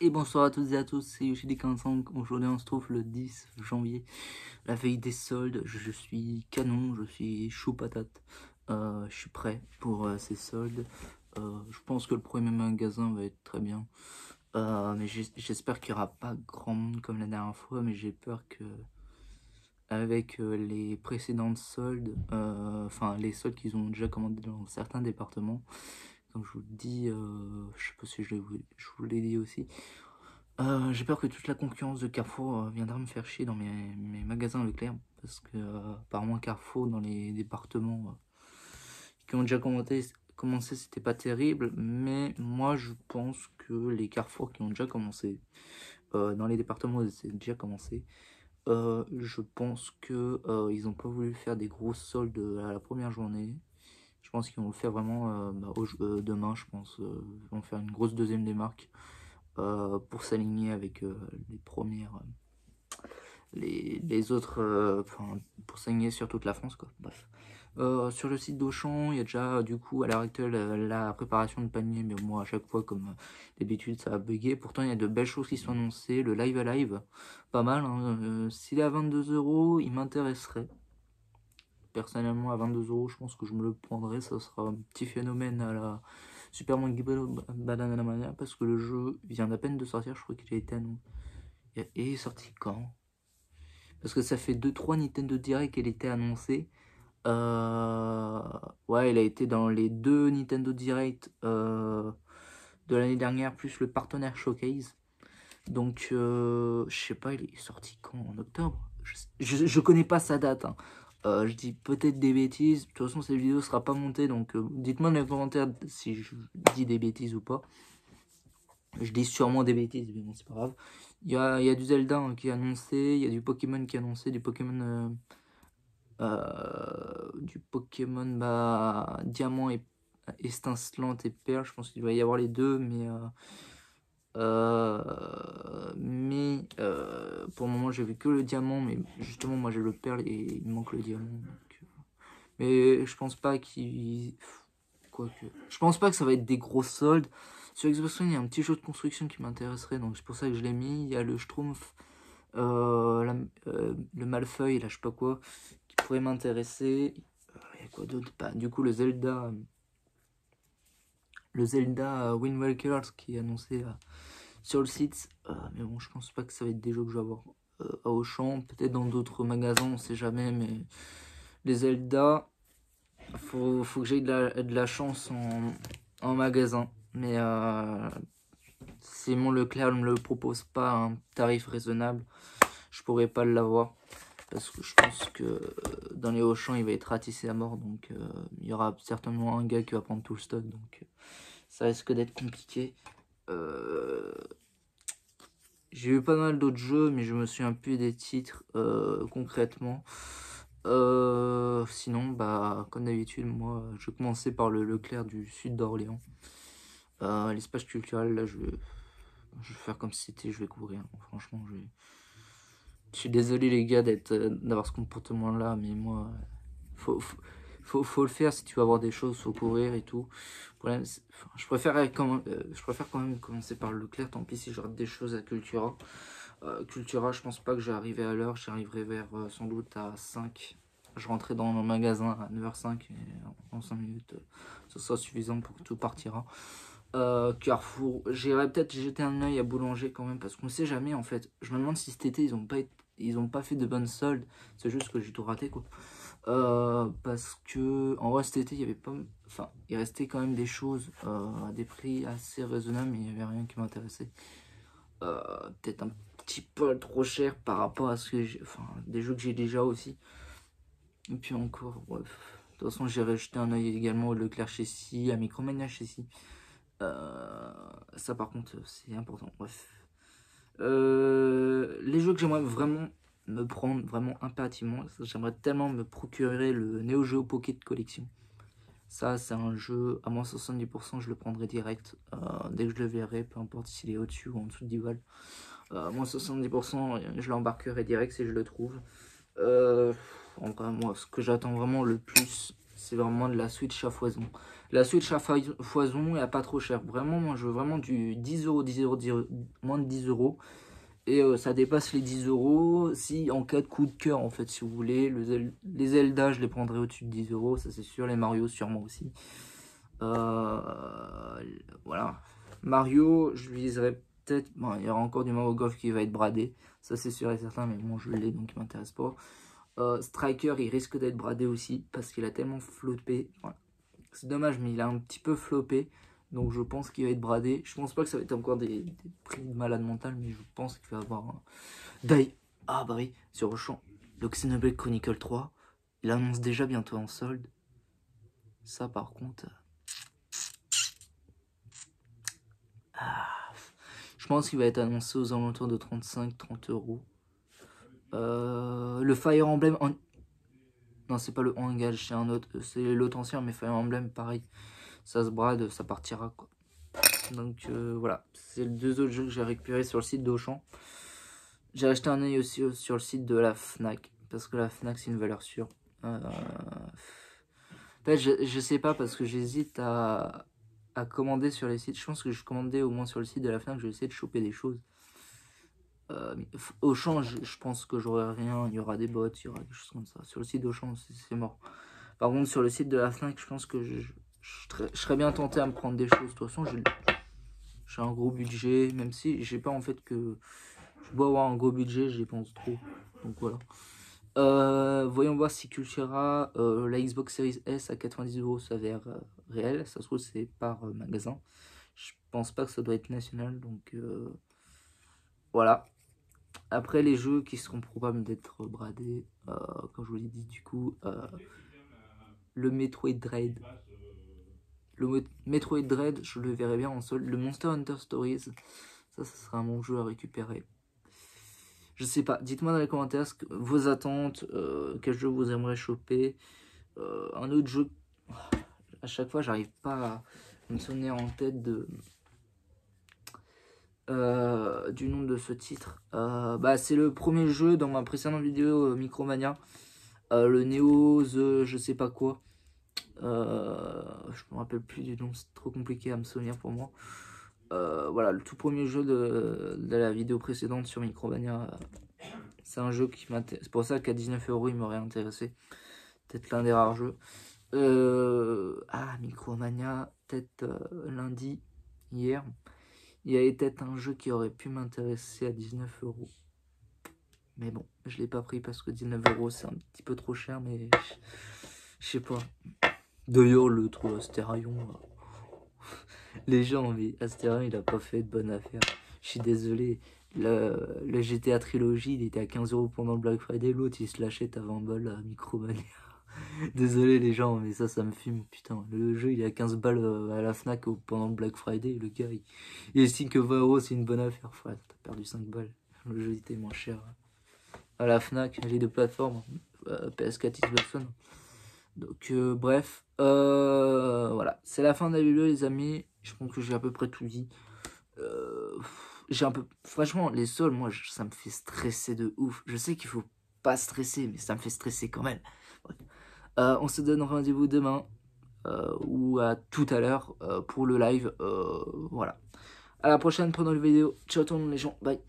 Et bonsoir à toutes et à tous, c'est Yoshidi45. Aujourd'hui on se trouve le 10 janvier, la veille des soldes. Je suis canon, je suis chou patate. Je suis prêt pour ces soldes. Je pense que le premier magasin va être très bien. Mais j'espère qu'il n'y aura pas grand monde comme la dernière fois, mais j'ai peur que avec les précédentes soldes, enfin les soldes qu'ils ont déjà commandé dans certains départements, comme je vous le dis, je sais pas si je vous l'ai dit aussi. J'ai peur que toute la concurrence de Carrefour viendra me faire chier dans mes magasins Leclerc, parce que apparemment Carrefour dans les départements qui ont déjà commencé c'était pas terrible, mais moi je pense que les Carrefour qui ont déjà commencé, dans les départements où c'est déjà commencé, je pense que ils ont pas voulu faire des grosses soldes à la première journée. Je pense qu'ils vont le faire vraiment demain, je pense. Ils vont faire une grosse deuxième démarque pour s'aligner avec les premières, les autres, enfin, pour s'aligner sur toute la France, quoi. Bref. Sur le site d'Auchan, il y a déjà du coup à l'heure actuelle la préparation de panier, mais moi à chaque fois comme d'habitude ça a bugué. Pourtant il y a de belles choses qui sont annoncées, le live à live, pas mal, hein. S'il est à 22 €, il m'intéresserait. Personnellement à 22 €, je pense que je me le prendrais, ça sera un petit phénomène à la Super Monkey Ball Banana Mania, parce que le jeu vient d'à peine de sortir, je crois qu'il a été annoncé. Et il est sorti quand? Parce que ça fait 2-3 Nintendo Direct qu'elle était annoncée. Ouais, il a été dans les 2 Nintendo Direct de l'année dernière, plus le partenaire Showcase. Donc, je sais pas, il est sorti quand? En octobre? Je connais pas sa date, hein. Je dis peut-être des bêtises. De toute façon, cette vidéo sera pas montée, donc dites-moi dans les commentaires si je dis des bêtises ou pas. Je dis sûrement des bêtises, mais bon, c'est pas grave. Il y a du Zelda hein, qui est annoncé, il y a du Pokémon qui est annoncé, du Pokémon Diamant et étincelante et perle. Je pense qu'il doit y avoir les deux, mais pour le moment j'ai vu que le diamant, mais justement moi j'ai le perle et il me manque le diamant, donc, mais je pense pas qu'il... Quoique... Je pense pas que ça va être des gros soldes. Sur Xbox One il y a un petit jeu de construction qui m'intéresserait, donc c'est pour ça que je l'ai mis. Il y a le Schtroumpf, le Malfeuille, là je sais pas quoi, qui pourrait m'intéresser. Il y a quoi d'autre? Du coup le Zelda Wind Waker qui est annoncé sur le site, mais bon, je pense pas que ça va être des jeux que je vais avoir à Auchan, peut-être dans d'autres magasins, on sait jamais, mais les Zelda, faut que j'aie de la chance en magasin, mais si mon Leclerc ne me le propose pas à un tarif raisonnable, je pourrais pas l'avoir, parce que je pense que dans les Auchan, il va être ratissé à mort, donc il y aura certainement un gars qui va prendre tout le stock, donc ça risque d'être compliqué. J'ai eu pas mal d'autres jeux, mais je me souviens plus des titres concrètement. Sinon, comme d'habitude, moi, je commençais par le Leclerc du sud d'Orléans. L'espace culturel, là, je vais faire comme si c'était, je vais courir. Franchement, je suis désolé les gars d'avoir ce comportement-là, mais moi, faut le faire si tu veux avoir des choses, faut courir et tout. Le problème, enfin, je préfère quand même commencer par Leclerc, tant pis si je rate des choses à Cultura. Cultura, je pense pas que j'arriverai à l'heure, j'arriverai vers sans doute à 5. Je rentrerai dans mon magasin à 9h05 et en 5 minutes, ce sera suffisant pour que tout partira. Carrefour, j'irai peut-être jeter un œil à Boulanger quand même, parce qu'on sait jamais en fait. Je me demande si cet été ils ont pas fait de bonnes soldes, c'est juste que j'ai tout raté quoi. Parce que en vrai cet été il y avait pas, enfin il restait quand même des choses à des prix assez raisonnables, mais il y avait rien qui m'intéressait. Peut-être un petit peu trop cher par rapport à ce que j'ai, enfin des jeux que j'ai déjà aussi. Et puis encore, bref. De toute façon j'irai jeter un œil également au Leclerc chez Si, à Micromania chez Si. Ça par contre c'est important. Bref. Les jeux que j'aimerais vraiment me prendre, vraiment impérativement, j'aimerais tellement me procurer le Neo Geo Pocket Collection. Ça c'est un jeu, à moins 70% je le prendrai direct, dès que je le verrai, peu importe s'il est au-dessus ou en dessous de 10 balles. Moins 70% je l'embarquerai direct si je le trouve. En vrai, moi ce que j'attends vraiment le plus C'est vraiment de la Switch à foison. La Switch à foison, et pas trop cher. Vraiment, moi, je veux vraiment du 10 euros, 10 euros, moins de 10 euros. Et ça dépasse les 10 euros si en cas de coup de cœur, en fait, si vous voulez. Les Zelda, je les prendrai au-dessus de 10 euros, ça c'est sûr. Les Mario, sûrement aussi. Voilà. Mario, je viserai peut-être... Bon, il y aura encore du Mario Golf qui va être bradé. Ça c'est sûr et certain, mais bon, je l'ai, donc il m'intéresse pas. Striker, il risque d'être bradé aussi, parce qu'il a tellement floppé. Voilà. C'est dommage, mais il a un petit peu floppé. Donc je pense qu'il va être bradé. Je pense pas que ça va être encore des prix de malade mental, mais je pense qu'il va avoir un... Ah bah oui, sur Auchan, le Xenoblade Chronicle 3, il annonce déjà bientôt en solde. Ça par contre... je pense qu'il va être annoncé aux alentours de 35-30 euros. Le Fire Emblem... Non, c'est pas le Engage, c'est un autre. C'est l'autre ancien, mais Fire Emblem, pareil. Ça se brade, ça partira, quoi. Donc voilà, c'est les deux autres jeux que j'ai récupérés sur le site d'Auchan. J'ai acheté un œil aussi sur le site de la Fnac, parce que la Fnac c'est une valeur sûre. En fait, je sais pas, parce que j'hésite à commander sur les sites. Je pense que je commandais au moins sur le site de la Fnac, je vais essayer de choper des choses. Auchan, je pense que j'aurai rien, il y aura des bots, il y aura quelque chose comme ça. Sur le site d'Auchan, c'est mort. Par contre, sur le site de la Fnac, je pense que je serais bien tenté à me prendre des choses. De toute façon, j'ai un gros budget, même si j'ai pas en fait que... Je dois avoir un gros budget, j'y pense trop. Donc voilà. Voyons voir si Cultura, la Xbox Series S à 90 euros s'avère réel. Ça se trouve, c'est par magasin. Je pense pas que ça doit être national, donc voilà. Après, les jeux qui seront probables d'être bradés, comme je vous l'ai dit, du coup, le Metroid Dread. Le Metroid Dread, je le verrai bien en solde. Le Monster Hunter Stories, ça sera un bon jeu à récupérer. Je sais pas, dites-moi dans les commentaires vos attentes, quel jeu vous aimeriez choper. Un autre jeu, à chaque fois, j'arrive pas à me souvenir en tête du nom de ce titre. Bah, c'est le premier jeu dans ma précédente vidéo Micromania. Le Neo The je sais pas quoi. Je me rappelle plus du nom, c'est trop compliqué à me souvenir pour moi. Voilà, le tout premier jeu de la vidéo précédente sur Micromania. C'est un jeu qui m'intéresse. C'est pour ça qu'à 19 euros, il m'aurait intéressé. Peut-être l'un des rares jeux. Micromania, peut-être lundi, hier. Il y avait peut-être un jeu qui aurait pu m'intéresser à 19 euros. Mais bon, je l'ai pas pris parce que 19 euros, c'est un petit peu trop cher, mais je sais pas. D'ailleurs, le trou Astérion, les gens, mais Astérion, il a pas fait de bonne affaire. Je suis désolé. Le GTA Trilogy, il était à 15 euros pendant le Black Friday. L'autre, il se l'achète à 20 balles à Micromania. Désolé les gens, mais ça me fume. Putain, le jeu, il est à 15 balles à la Fnac pendant le Black Friday. Le gars, il estime que 20 euros, c'est une bonne affaire. Frère, t'as perdu 5 balles. Le jeu était moins cher. À la Fnac, j'ai deux plateformes. PS4, Xbox One. Donc, bref. Voilà. C'est la fin de la vidéo, les amis. Je pense que j'ai à peu près tout dit. J'ai un peu... Franchement, les soldes, moi, ça me fait stresser de ouf. Je sais qu'il faut pas stresser, mais ça me fait stresser quand même. Ouais. On se donne rendez-vous demain ou à tout à l'heure pour le live. Voilà. À la prochaine pour une nouvelle vidéo. Ciao tout le monde les gens. Bye.